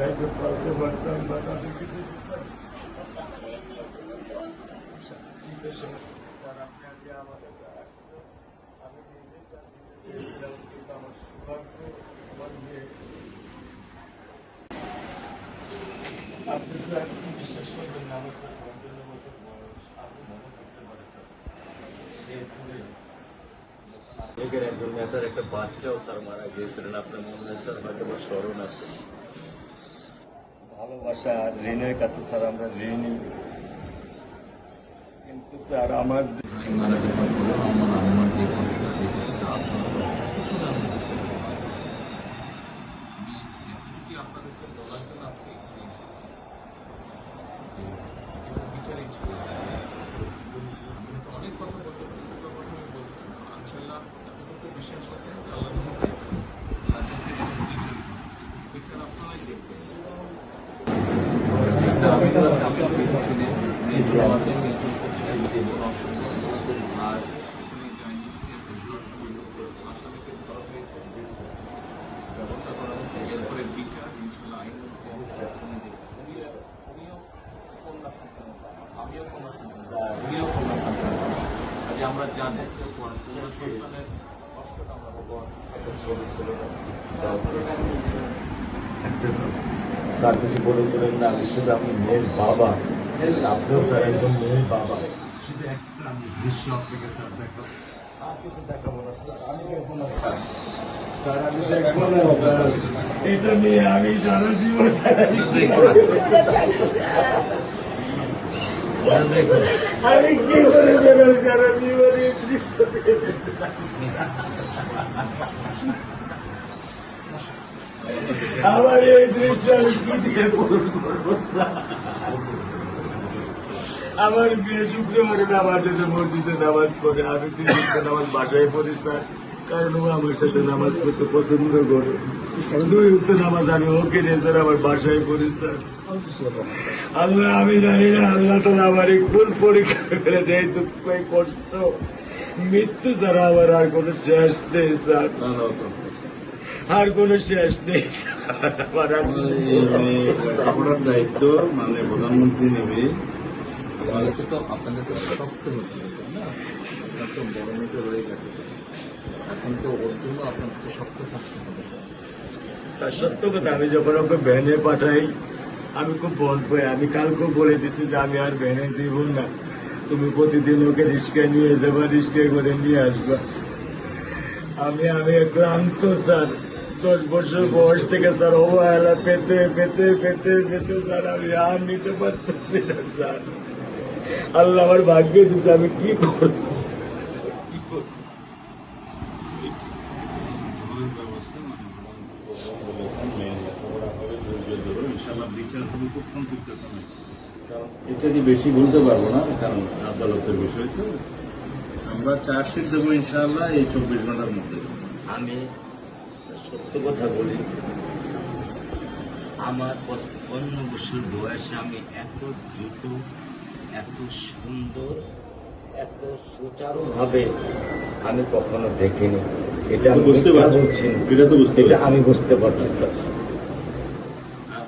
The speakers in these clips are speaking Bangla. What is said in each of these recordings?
দায়িত্ব পালতে পারতাম বা তাদেরকে স্যার আপনি আজকে আমার কাছে আসছেন, আমি নিজে স্যার দিয়েছিলাম, কিন্তু আমার সৌভাগ্য আমার মেয়ে। আপনি স্যার বিশ্বাস করবেন না, আমার স্যার 55 বছর বয়স, আপনি মনে করতে পারে স্যার শেরপুরে লীগের একজন নেতার একটা বাচ্চাও স্যার মারা গিয়েছিলেন, আপনার মনে হয় স্যার হয়তো বা স্মরণ আছে। ভালোবাসা আর ঋণের কাছে স্যার আমরা ঋণী, কিন্তু স্যার আমার মারা যাওয়ার পরে আমার আম্মার যে কষ্টটা দেখেছি আপনার কিছুটা আমি বুঝতে পারি। আমি এতটুকু আপনাদেরকে বলার জন্য আজকে এখানে এসেছি যে এটা বিচারই ছিল। অনেক কথা বলতে পারি, কথা আমি বলতে চাই ইনশাল্লাহ এতটুকু বিশ্বাস রাখেন যে আল্লাহ বিচার আপনারাই দেখবেন। আর আসামিকে ধরা হয়েছে, ব্যবস্থা করা হয়েছে, এরপরে বিচার ইনশাল্লাহ আইন উনিও কন্যা সন্তান, আমিও কন্যা সন্তান, উনিও কন্যা সন্তান। আজ আমরা জানি কন্যা সন্তানের কষ্টটা আমরা ছবি ছিল স্যার কিছু বলে তোলেন না, আমি শুধু আপনি মেয়ের বাবা, আপনিও স্যার একজন মেয়ের বাবা। শুধু একটা আমি দৃশ্য আপনাকে স্যার দেখো, আর কিছু দেখাবো না স্যার, আমি দেখবো না স্যার, স্যার আমি দেখবো না স্যার, এটা নিয়ে আমি সারা জীবন স্যার আমি কি করে দেবেন সারা জীবনে দৃশ্য আমার এই দৃশ্য আমি কি দিয়ে পূরণ করবো? আমার বিয়ে শুক্রবারে আমার সাথে মসজিদে নামাজ পড়ে, আমি 3 নামাজ বাসায় পড়ি স্যার, কারণ ও আমার সাথে নামাজ পড়তে পছন্দ করে। 2 নামাজ আমি ওকে নিয়ে স্যার আমার বাসায় পড়ি স্যার। আল্লাহ আমি জানি না, আল্লাহ তো আমার কোন পরীক্ষা ফেলেছে, এই দুঃখ এই কষ্ট মৃত্যু ছাড়া আমার আর কোনো শেষ নেই স্যার, আর কোনো শেষ নেই। আপনার দায়িত্ব মানে প্রধানমন্ত্রী নেবে, আমাদেরকে তো আপনাদেরকে শক্ত হতে হবে না, আপনার তো বড় মেয়েটা রয়ে গেছে, এখন তো ওর জন্য আপনাদেরকে শক্ত থাকতে হবে। স্যার সত্য কথা, আমি যখন ওকে ভ্যানে পাঠাই আমি খুব বল পাই, আমি কালকেও বলে দিছি যে আমি আর ভ্যানে দিব না, তুমি প্রতিদিন ওকে রিস্কায় নিয়ে যাবা, রিস্কায় করে নিয়ে আসবা। আমি ক্লান্ত স্যার, 10 বছর বয়স থেকে স্যার অবহেলা পেতে পেতে পেতে পেতে স্যার আমি আর নিতে পারতেছি না স্যার। আল্লাহ আমার ভাগ্যে দিচ্ছে, আমি কি করবো কি করবো? ব্যবস্থা বলেছেন মেয়ের লেখাপড়া হবে, ধৈর্য ধরো, ইনশাল্লাহ বিচার তুমি খুব সংক্ষিপ্ত সময়, কারণ এটা যে বেশি বলতে পারবো না, কারণ আদালতের বিষয় তো। আমরা চার্জশিট দেবো ইনশাল্লাহ এই 24 ঘন্টার মধ্যে। আমি সত্য কথা বলি, আমার 55 বছর বয়সে আমি এত দ্রুত, এত সুন্দর, এত সুচারুভাবে আমি কখনো দেখিনি। এটা আমি বুঝতে পারছি, এটা তো বুঝতে এটা পারছি। আমি বুঝতে পারছি স্যার,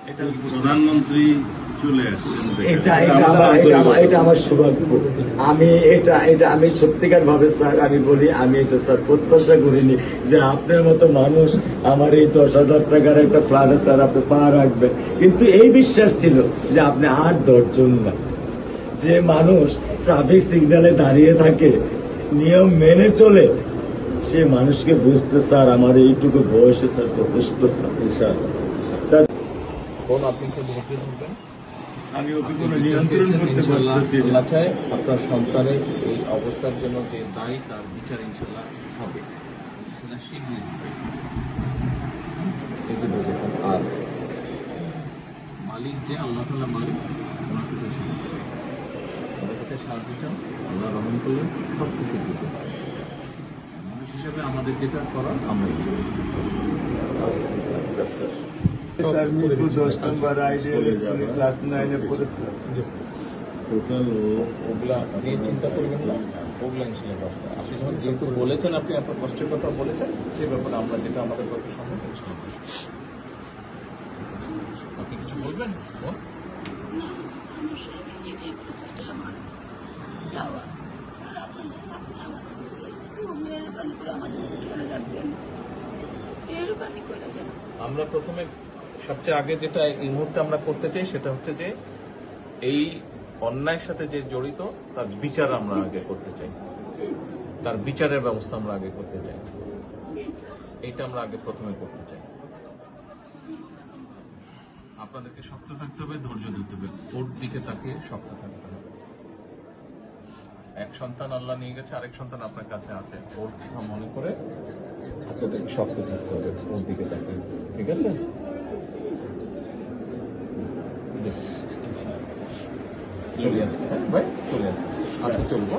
এটা আমি বুঝতে পারছি। প্রধানমন্ত্রী চলে আসছেন, এটা আমার সৌভাগ্য। আমি সত্যিকার ভাবে স্যার আমি বলি, আমি এটা স্যার প্রত্যাশা করিনি যে আপনার মতো মানুষ আমার এই 10,000 টাকার একটা ফ্ল্যাটে স্যার আপনি পা রাখবেন, কিন্তু এই বিশ্বাস ছিল যে আপনি 8-10 জন না, যে মানুষ ট্রাফিক সিগন্যালে দাঁড়িয়ে থাকে, নিয়ম মেনে চলে, সে মানুষকে বুঝতে স্যার আমার এইটুকু বয়সে স্যার যথেষ্ট স্যার। ইনশাআল্লাহ স্যার কোন আপনি কি ধৈর্য ধরবেন, আমি ওকে কোনো নিয়ন্ত্রণ করতে পারতেছি না। আল্লাহ চায় আপনার সন্তানের এই অবস্থার জন্য যে দায়ী তার বিচার ইনশাল্লাহ হবে, সেটা শীঘ্রই হবে। আর মালিক যে আল্লাহ তাআলা মালিক, ওনার কাছে সাহায্য, ওনার কাছে সাহায্য চাও, আল্লাহ রহম করলেন সব কিছু দিতে পারে। মানুষ হিসাবে আমাদের যেটা করার আমরা স্যার মিরপুর 10 নম্বর আইডিয়াল স্কুলে ক্লাস 9-এ পড়েছে। টোটাল ওগুলা নিয়ে চিন্তা করবেন না, ওগুলা ইনশাল্লাহ ব্যবস্থা। আপনি যখন যেহেতু বলেছেন, আপনি আপনার কষ্টের কথা বলেছেন, সেই ব্যাপারে আমরা যেটা আমাদের পক্ষে সম্ভব ইনশাল্লাহ। আপনি বলবেন বোন? না, আমার স্বামী যেটাই বলছে, এটা আমার চাওয়া। স্যার, আপনি আমাদের একটু মেহরবানি করে আমাদের খেয়াল রাখবেন, মেহরবানি করে দেন। আমরা প্রথমে সবচেয়ে আগে যেটা এই মুহূর্তে আমরা করতে চাই সেটা হচ্ছে যে এই অন্যায়ের সাথে যে জড়িত তার বিচার আমরা আগে করতে চাই, জি স্যার, তার বিচারের ব্যবস্থা আমরা আগে করতে চাই, জি স্যার, এইটা আমরা আগে প্রথমে করতে চাই। জি স্যার। আপনাদেরকে শক্ত থাকতে হবে, ধৈর্য ধরতে হবে, ওর দিকে তাকে শক্ত থাকতে হবে। এক সন্তান আল্লাহ নিয়ে গেছে, আরেক সন্তান আপনার কাছে আছে, ওর কথা মনে করে আপনাদেরকে শক্ত থাকতে হবে, ওর দিকে তাকে, ঠিক আছে? চলে আসবে, ভাই চলে আসবে, আজকে চলবো।